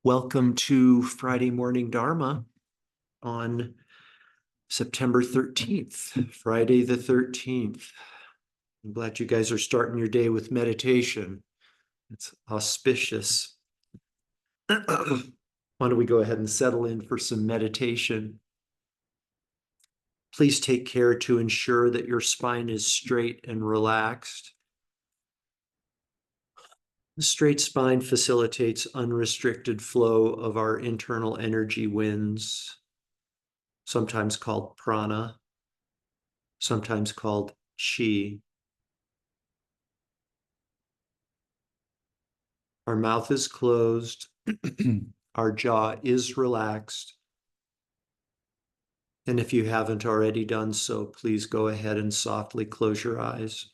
Welcome to Friday Morning Dharma on September 13th, Friday the 13th. I'm glad you guys are starting your day with meditation. It's auspicious. Why don't we go ahead and settle in for some meditation? Please take care to ensure that your spine is straight and relaxed. The straight spine facilitates unrestricted flow of our internal energy winds, sometimes called prana, sometimes called chi. Our mouth is closed. Our jaw is relaxed. And if you haven't already done so, please go ahead and softly close your eyes.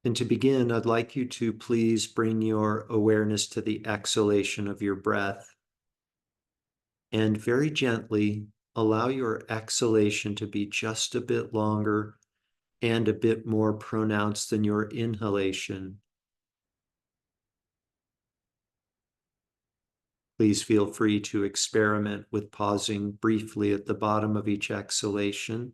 And to begin, I'd like you to please bring your awareness to the exhalation of your breath. And very gently allow your exhalation to be just a bit longer and a bit more pronounced than your inhalation. Please feel free to experiment with pausing briefly at the bottom of each exhalation.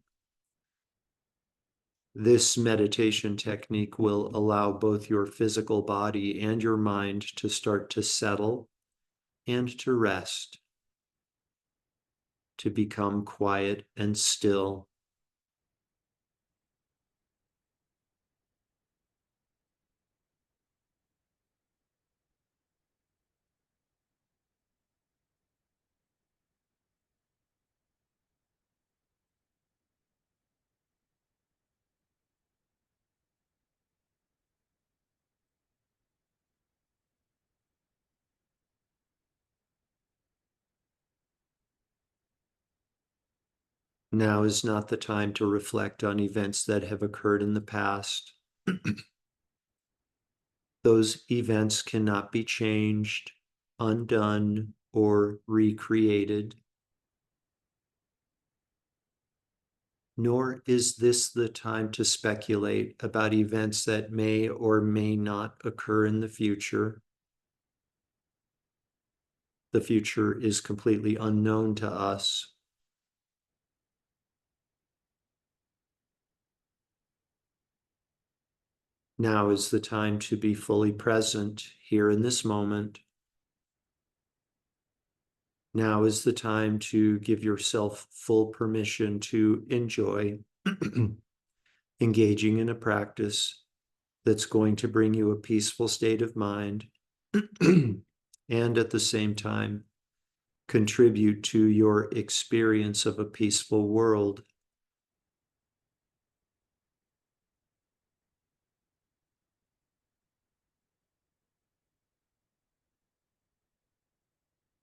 This meditation technique will allow both your physical body and your mind to start to settle and to rest, to become quiet and still. Now is not the time to reflect on events that have occurred in the past. Those events cannot be changed, undone, or recreated. Nor is this the time to speculate about events that may or may not occur in the future. The future is completely unknown to us. Now is the time to be fully present here in this moment. Now is the time to give yourself full permission to enjoy engaging in a practice that's going to bring you a peaceful state of mind and at the same time contribute to your experience of a peaceful world.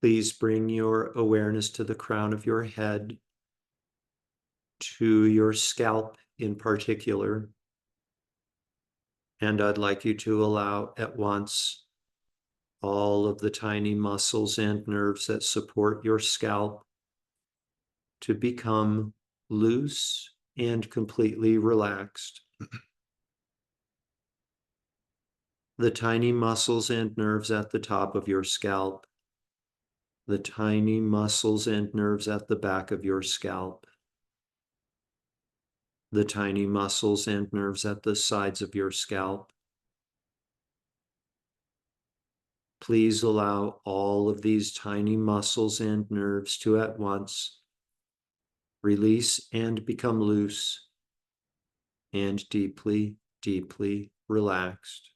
Please bring your awareness to the crown of your head, to your scalp in particular. And I'd like you to allow at once all of the tiny muscles and nerves that support your scalp to become loose and completely relaxed. The tiny muscles and nerves at the top of your scalp, the tiny muscles and nerves at the back of your scalp, the tiny muscles and nerves at the sides of your scalp. Please allow all of these tiny muscles and nerves to at once release and become loose and deeply, deeply relaxed.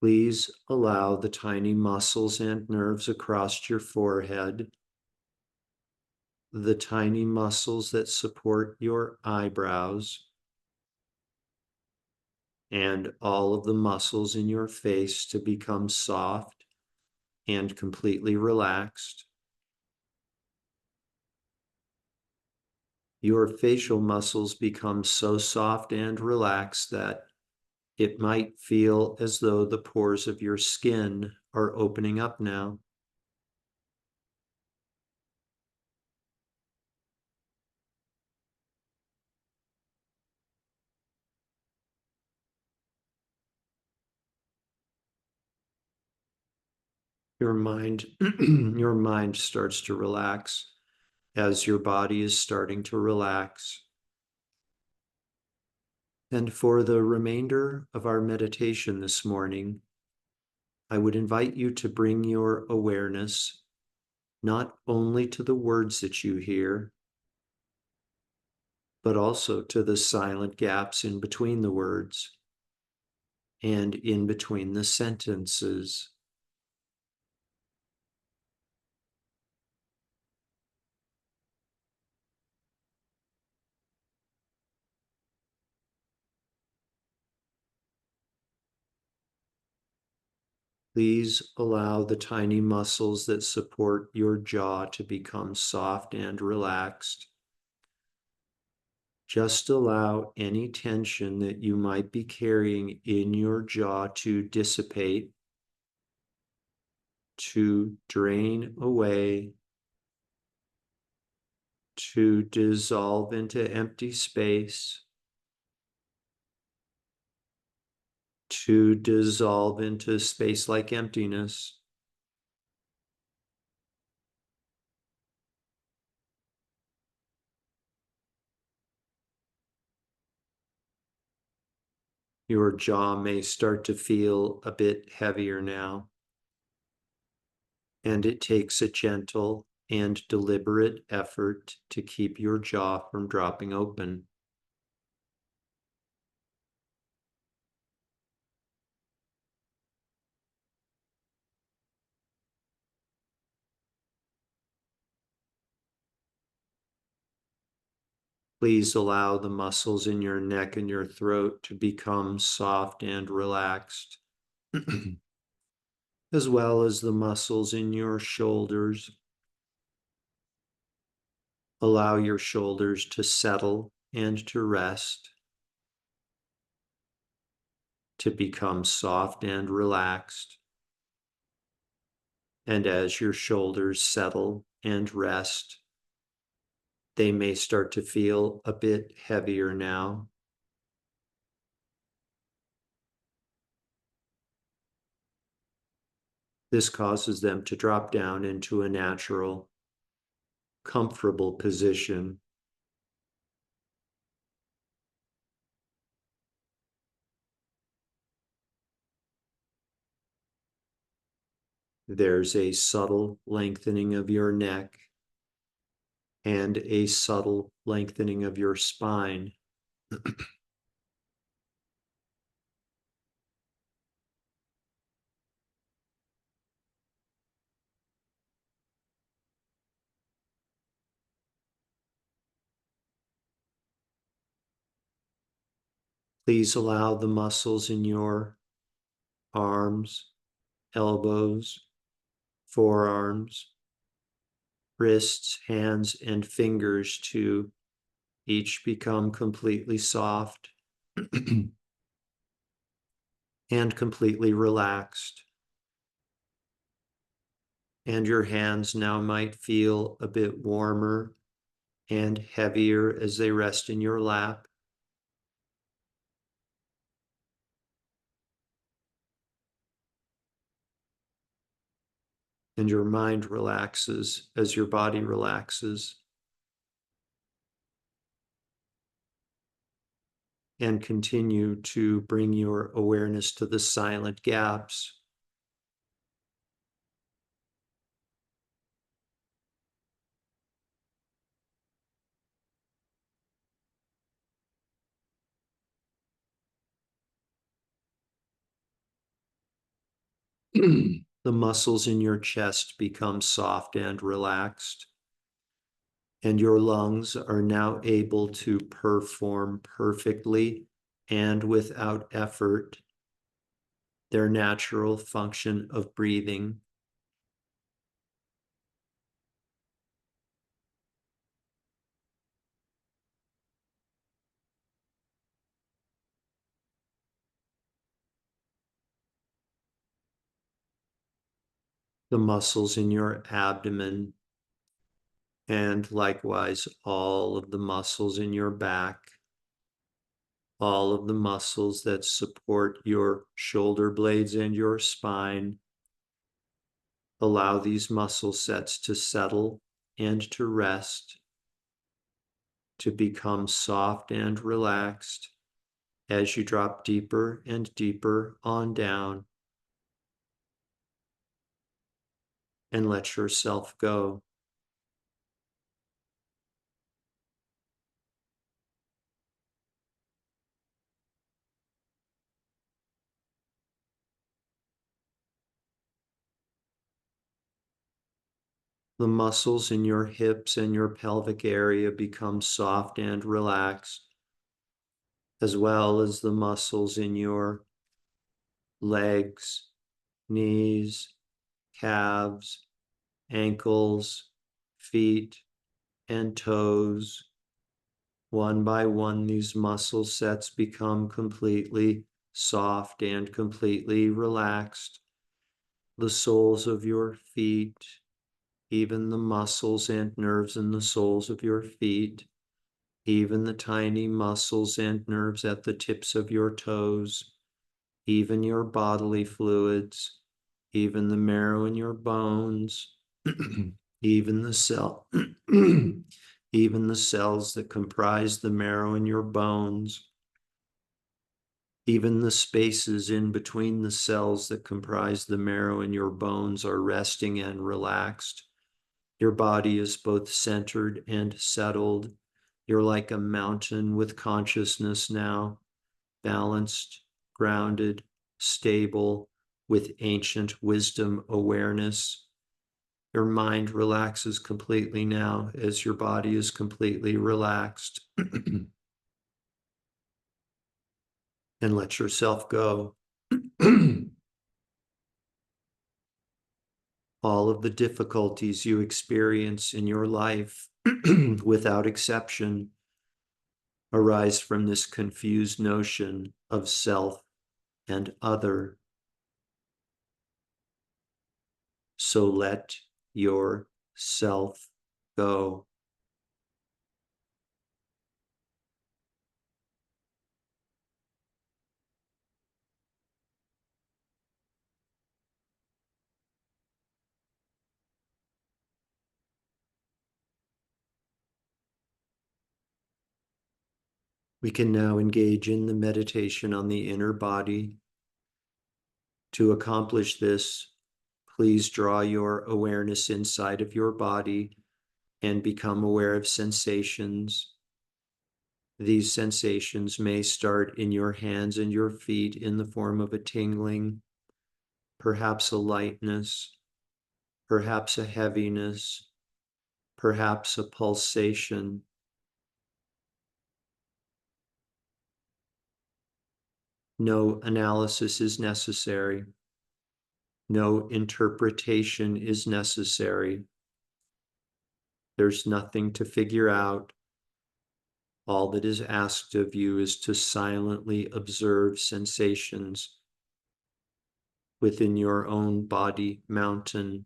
Please allow the tiny muscles and nerves across your forehead, the tiny muscles that support your eyebrows, and all of the muscles in your face to become soft and completely relaxed. Your facial muscles become so soft and relaxed that It might feel as though the pores of your skin are opening up now. Your mind, your mind starts to relax as your body is starting to relax. And for the remainder of our meditation this morning, I would invite you to bring your awareness not only to the words that you hear, but also to the silent gaps in between the words and in between the sentences. Please allow the tiny muscles that support your jaw to become soft and relaxed. Just allow any tension that you might be carrying in your jaw to dissipate, to drain away, to dissolve into empty space, to dissolve into space like emptiness. Your jaw may start to feel a bit heavier now, and it takes a gentle and deliberate effort to keep your jaw from dropping open. Please allow the muscles in your neck and your throat to become soft and relaxed, as well as the muscles in your shoulders. Allow your shoulders to settle and to rest, to become soft and relaxed. And as your shoulders settle and rest, they may start to feel a bit heavier now. This causes them to drop down into a natural, comfortable position. There's a subtle lengthening of your neck and a subtle lengthening of your spine. Please allow the muscles in your arms, elbows, forearms, wrists, hands, and fingers to each become completely soft and completely relaxed. And your hands now might feel a bit warmer and heavier as they rest in your lap. And your mind relaxes as your body relaxes. And continue to bring your awareness to the silent gaps. The muscles in your chest become soft and relaxed, and your lungs are now able to perform perfectly and without effort their natural function of breathing. the muscles in your abdomen, and likewise all of the muscles in your back, all of the muscles that support your shoulder blades and your spine. Allow these muscle sets to settle and to rest, to become soft and relaxed as you drop deeper and deeper on down, and let yourself go. The muscles in your hips and your pelvic area become soft and relaxed, as well as the muscles in your legs, knees, calves, ankles, feet, and toes. One by one, these muscle sets become completely soft and completely relaxed. The soles of your feet, even the muscles and nerves in the soles of your feet, even the tiny muscles and nerves at the tips of your toes, even your bodily fluids, even the marrow in your bones, even the cell, even the cells that comprise the marrow in your bones, even the spaces in between the cells that comprise the marrow in your bones are resting and relaxed. Your body is both centered and settled. You're like a mountain with consciousness now, balanced, grounded, stable, with ancient wisdom awareness. Your mind relaxes completely now as your body is completely relaxed. And let yourself go. All of the difficulties you experience in your life, without exception, arise from this confused notion of self and other. So let yourself go. We can now engage in the meditation on the inner body. To accomplish this, please draw your awareness inside of your body and become aware of sensations. These sensations may start in your hands and your feet in the form of a tingling, perhaps a lightness, perhaps a heaviness, perhaps a pulsation. No analysis is necessary. No interpretation is necessary. There's nothing to figure out. All that is asked of you is to silently observe sensations within your own body mountain.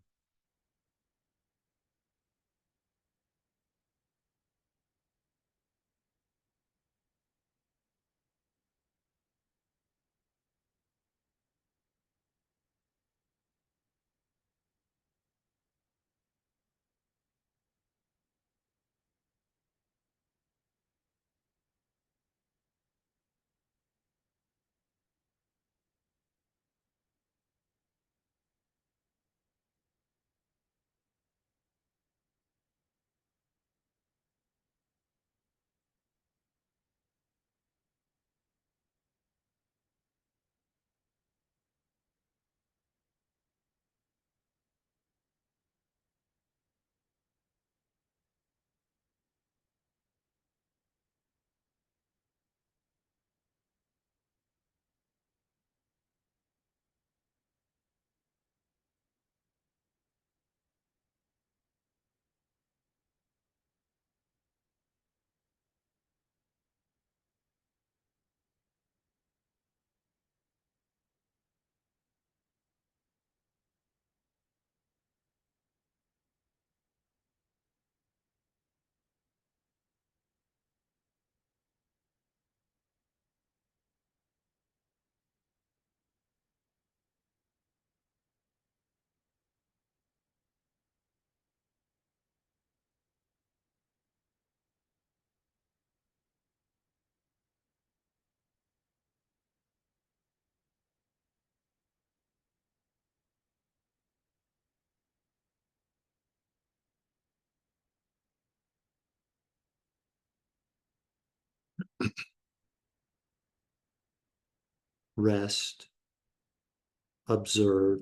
Rest, observe,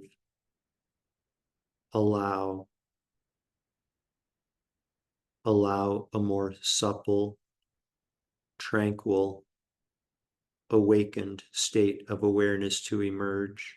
allow, allow a more supple, tranquil, awakened state of awareness to emerge.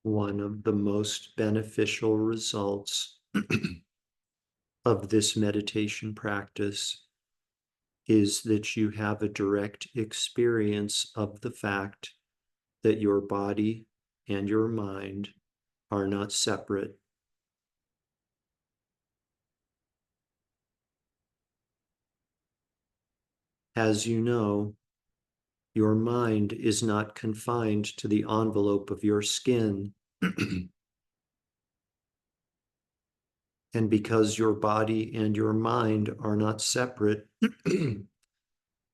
One of the most beneficial results of this meditation practice is that you have a direct experience of the fact that your body and your mind are not separate. As you know, your mind is not confined to the envelope of your skin. And because your body and your mind are not separate,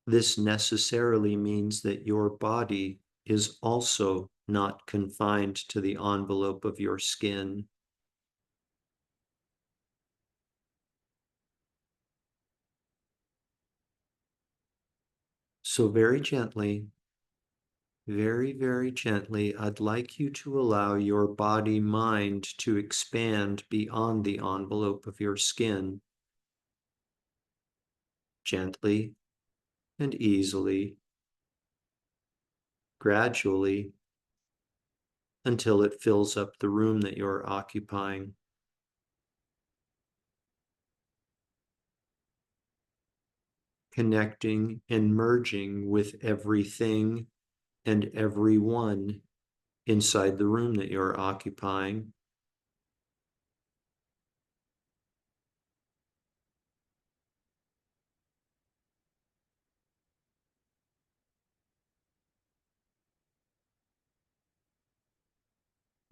this necessarily means that your body is also not confined to the envelope of your skin. So very, very gently, I'd like you to allow your body-mind to expand beyond the envelope of your skin. Gently and easily, gradually, until it fills up the room that you're occupying. Connecting and merging with everything and everyone inside the room that you're occupying.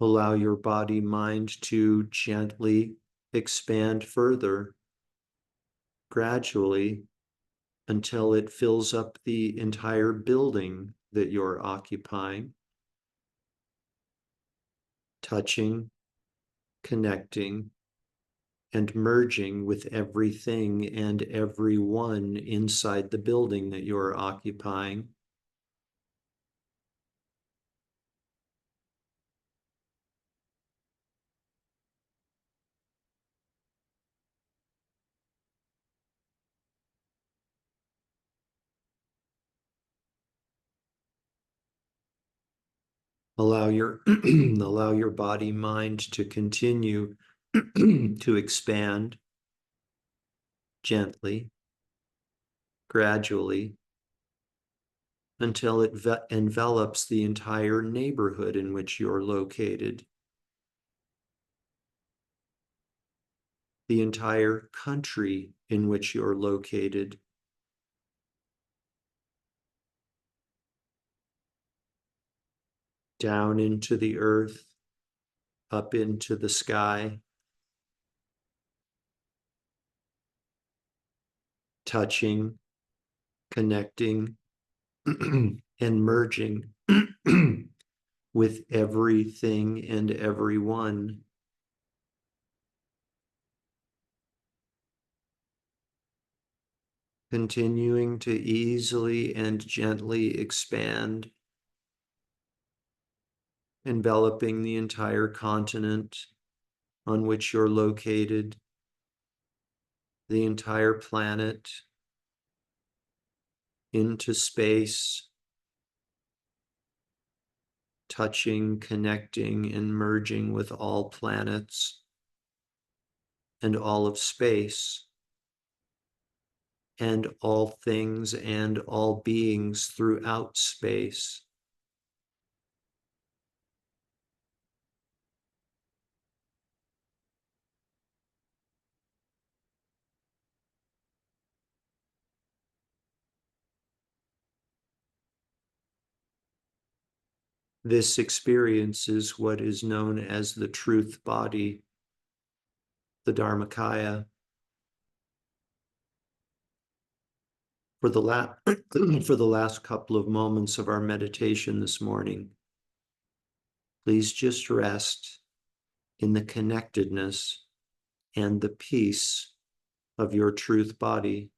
Allow your body mind to gently expand further, gradually, until it fills up the entire building that you're occupying, touching, connecting, and merging with everything and everyone inside the building that you're occupying. Allow your allow your body mind to continue to expand gently, gradually, until it envelops the entire neighborhood in which you're located, the entire country in which you're located, down into the earth, up into the sky, touching, connecting, and merging with everything and everyone. Continuing to easily and gently expand, enveloping the entire continent on which you're located, the entire planet, into space, touching, connecting, and merging with all planets and all of space and all things and all beings throughout space. This experience is what is known as the truth body, the Dharmakaya. For the for the last couple of moments of our meditation this morning, please just rest in the connectedness and the peace of your truth body.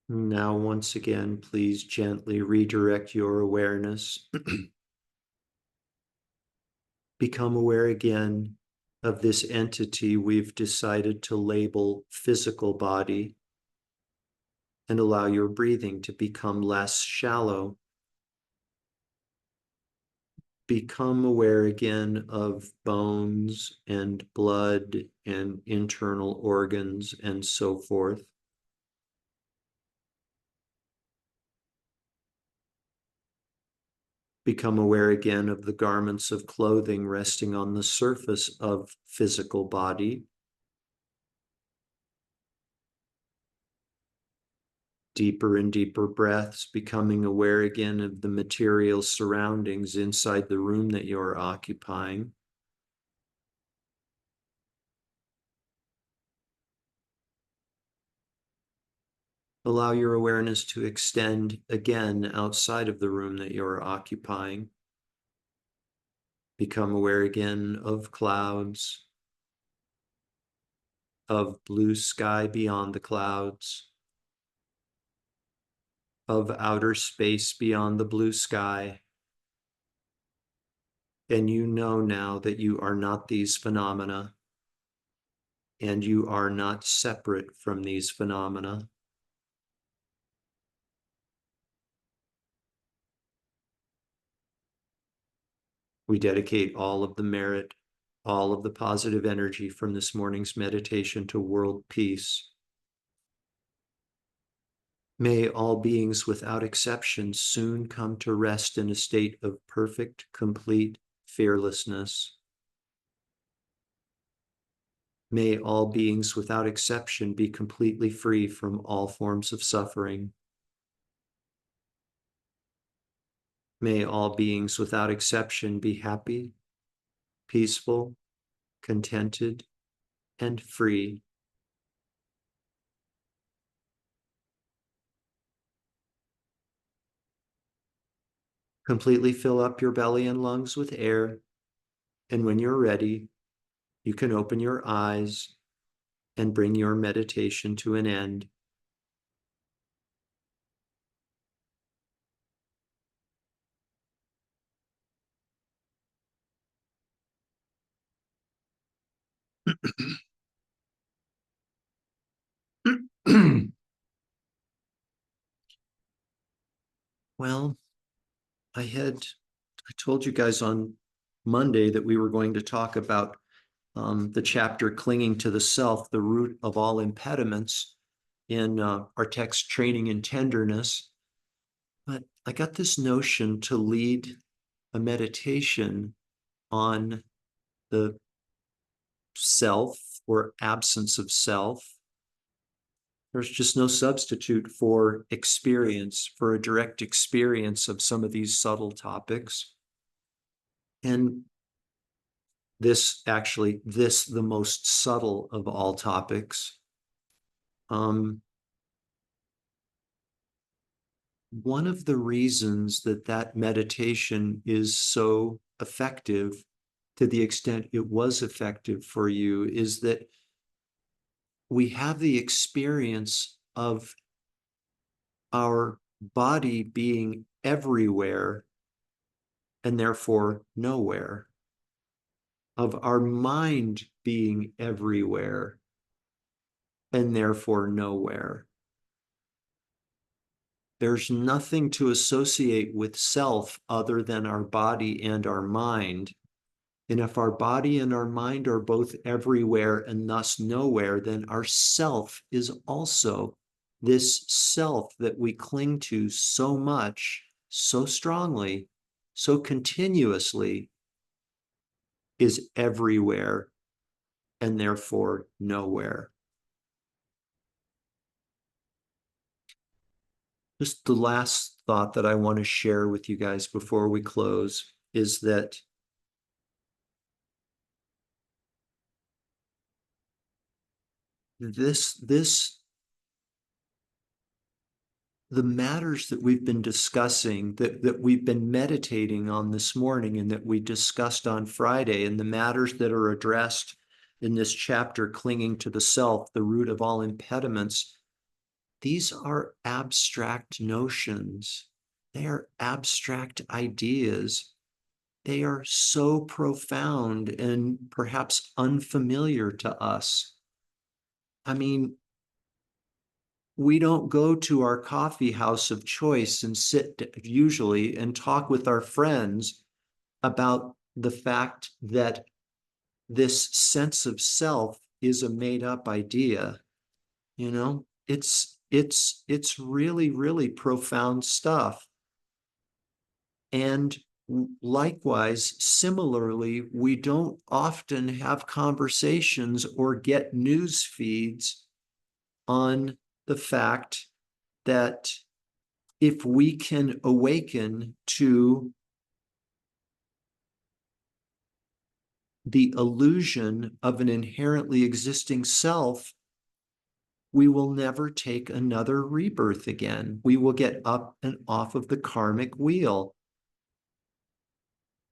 Now, once again, please gently redirect your awareness. Become aware again of this entity we've decided to label physical body, and allow your breathing to become less shallow. Become aware again of bones and blood and internal organs and so forth. Become aware again of the garments of clothing resting on the surface of physical body. Deeper and deeper breaths, becoming aware again of the material surroundings inside the room that you're occupying. Allow your awareness to extend again outside of the room that you're occupying. Become aware again of clouds, of blue sky beyond the clouds, of outer space beyond the blue sky. And you know now that you are not these phenomena, and you are not separate from these phenomena. We dedicate all of the merit all of the positive energy from this morning's meditation to world peace. May all beings without exception soon come to rest in a state of perfect, complete fearlessness. May all beings without exception be completely free from all forms of suffering. May all beings without exception be happy, peaceful, contented, and free. Completely fill up your belly and lungs with air, and when you're ready, you can open your eyes and bring your meditation to an end. Well, I told you guys on Monday that we were going to talk about the chapter Clinging to the Self, the Root of All Impediments in our text Training in Tenderness. But I got this notion to lead a meditation on the self or absence of self. There's just no substitute for experience, for a direct experience of some of these subtle topics. And the most subtle of all topics. One of the reasons that meditation is so effective, to the extent it was effective for you, is that we have the experience of our body being everywhere and therefore nowhere, of our mind being everywhere and therefore nowhere. There's nothing to associate with self other than our body and our mind. And if our body and our mind are both everywhere and thus nowhere, then our self is also this self that we cling to so much, so strongly, so continuously, is everywhere and therefore nowhere. Just the last thought that I want to share with you guys before we close is that the matters that we've been discussing, that we've been meditating on this morning and that we discussed on Friday, and the matters that are addressed in this chapter, Clinging to the Self, the Root of All Impediments, these are abstract notions. They are abstract ideas. They are so profound and perhaps unfamiliar to us. I mean, we don't go to our coffee house of choice and sit usually and talk with our friends about the fact that this sense of self is a made up idea. You know, it's really, really profound stuff. And likewise, similarly, we don't often have conversations or get news feeds on the fact that if we can awaken to the illusion of an inherently existing self, we will never take another rebirth again. We will get up and off of the karmic wheel.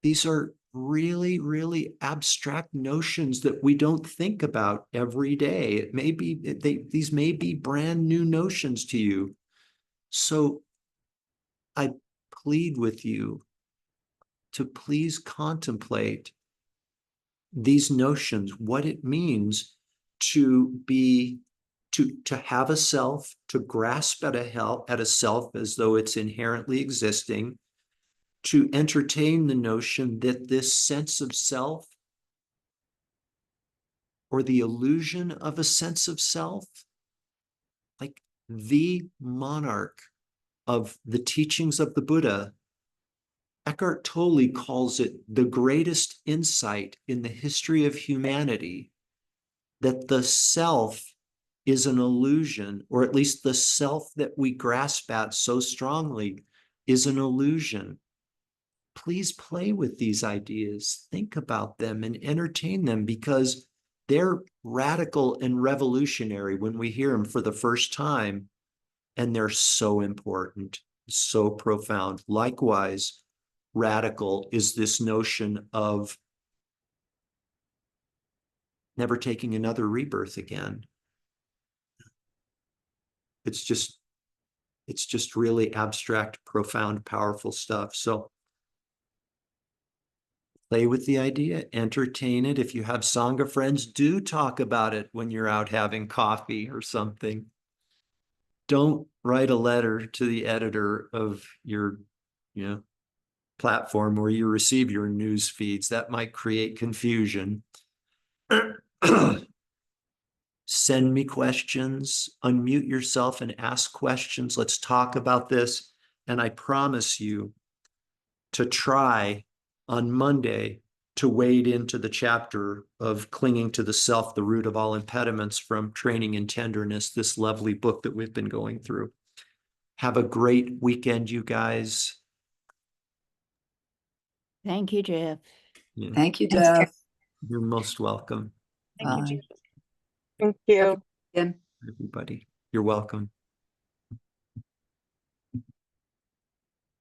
These are really, really abstract notions that we don't think about every day. These may be brand new notions to you. So I plead with you to please contemplate these notions, what it means to have a self, to grasp at a self as though it's inherently existing, to entertain the notion that this sense of self or the illusion of a sense of self. Like the monarch of the teachings of the Buddha, Eckhart Tolle calls it the greatest insight in the history of humanity, that the self is an illusion, or at least the self that we grasp at so strongly is an illusion. Please play with these ideas, think about them, and entertain them, because they're radical and revolutionary when we hear them for the first time, and they're so important, so profound. Likewise, radical is this notion of never taking another rebirth again. It's just really abstract, profound, powerful stuff. So play with the idea, entertain it. If you have Sangha friends, do talk about it when you're out having coffee or something. Don't write a letter to the editor of your, platform where you receive your news feeds. That might create confusion. Send me questions, unmute yourself and ask questions. Let's talk about this. And I promise you to try on Monday to wade into the chapter of Clinging to the Self, the Root of All Impediments, from Training in Tenderness, this lovely book that we've been going through. Have a great weekend, you guys. Thank you, Jeff. Yeah, Thank you, Jeff. you're most welcome, Thank you, Bye. Jeff. Thank you. Again. everybody. You're welcome.